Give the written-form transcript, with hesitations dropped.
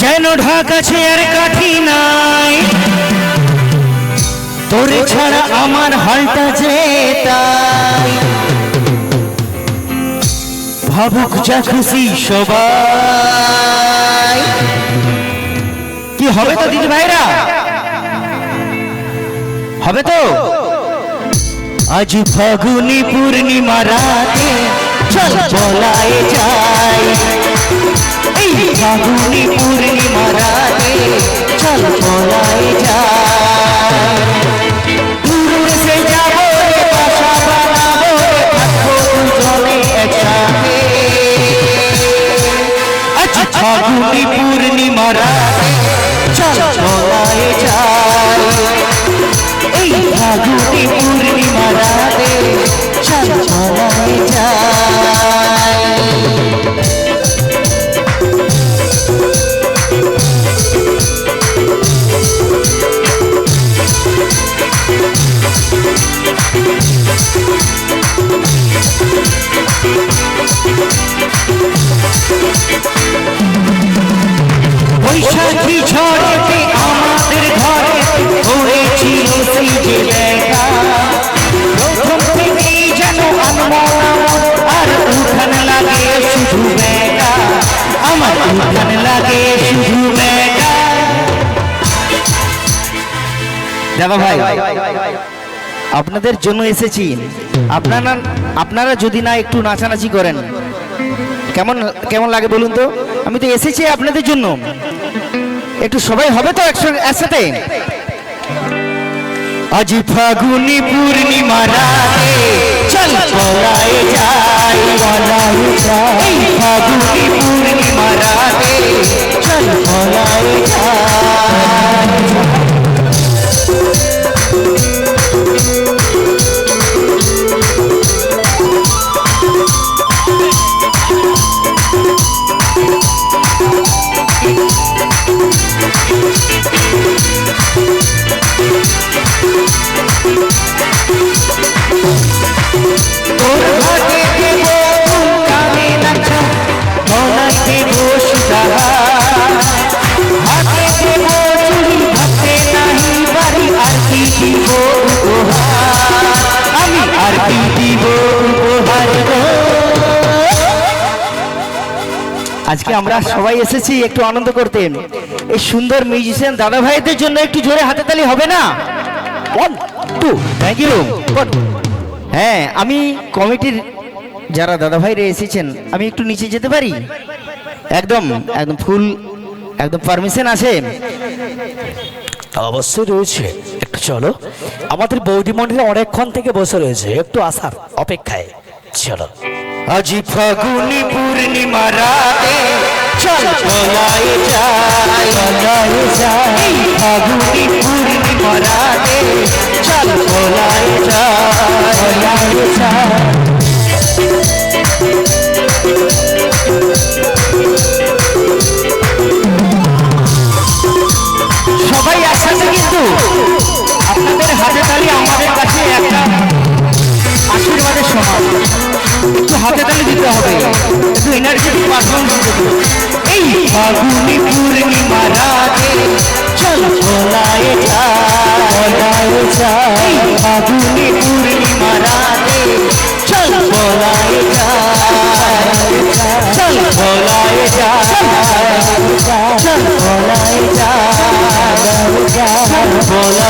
যেন ঢাকা চেয়ার কাঠি নাই, তোরে ছাড়া আমার হালটা যেতাই। ভাবুক যা খুশি সবাই। কি হবে তো দিদি ভাইরা, হবে তো? আজ ফাগুনি পূর্ণিমা রাতে চল বলায় যাই, এই ফাগুনি পূর্ণিমা রাতে চল বলায় যাই। দূরে সে যাবো রে, বাসা বানাবো রে, থাকবো দুজনে একসাথে। আজ ফাগুনি পূর্ণিমা রাতে চল বলায় যাই, এই ফাগুনি পূর্ণিমা রাতে চল বলায় যাই। বৈশাখী ঝড়েতে আমাদের ঘরে হয়েছিল সেই যে দেখা, প্রথম থেকেই যেন আনমন আর উঠান লাগে শুধু বেকা, আমার উঠান লাগে শুধু বেকা। দাদা ভাই, আপনাদের জন্য এসেছি। আপনারা যদি না একটু নাচানাচি করেন কেমন কেমন লাগে বলুন তো? আমি তো এসেছি আপনাদের জন্য, একটু সবাই হবে তো একসাথে? আজ ফাগুনি পূর্ণিমা রাতে চল বলায় যাই, বলায় যাই, ফাগুনি পূর্ণিমা রাতে চল বলায় যাই। তোর হাতে দেব কানে নাচা, গলায় দেব সুতাহার, হাতে দেব চুড়ি, হাতে নাহি বাড়ি, আর কি দিব উপহার, আমি আর কি দিব উপহার। আজকে আমরা সবাই এসেছি একটু আনন্দ করতে। এই সুন্দর মিউজিশিয়ান দাদা ভাইদের জন্য একটু জোরে হাতে তালি হবে না? 1 2 থ্যাংক ইউ। হ্যাঁ, আমি কমিটির যারা দাদা ভাইরা এসেছেন, আমি একটু নিচে যেতে পারি? একদম একদম ফুল একদম পারমিশন আছে? অবশ্যই রয়েছে, একটু চলো। আমাদের বৌদি মন্ডলী অনেকক্ষণ থেকে বসে রয়েছে, একটু আসার অপেক্ষায়, চলো। আজ ফাগুনি পূর্ণিমা রাতে চল বলায় যাই, বলায় যাই, ফাগুনি পূর্ণিমা রাতে চল বলায় যাই, বলায় যাই। সবাই একসাথে, কিন্তু আপনাদের হাতে তালি আমাদের কাছে একটা আশীর্বাদের সমান। একটু হাতে তালি দিতে হবে, একটু এনার্জেটিক পারফরমেন্স দিতে হবে। এই ফাগুনি পূর্ণিমা রাতে চল বলায় যাই, বলায় যাই, ফাগুনি পূর্ণিমা রাতে চল বলায় যাই, চল বলায় যাই, চল বলায় যাই, চল বলায়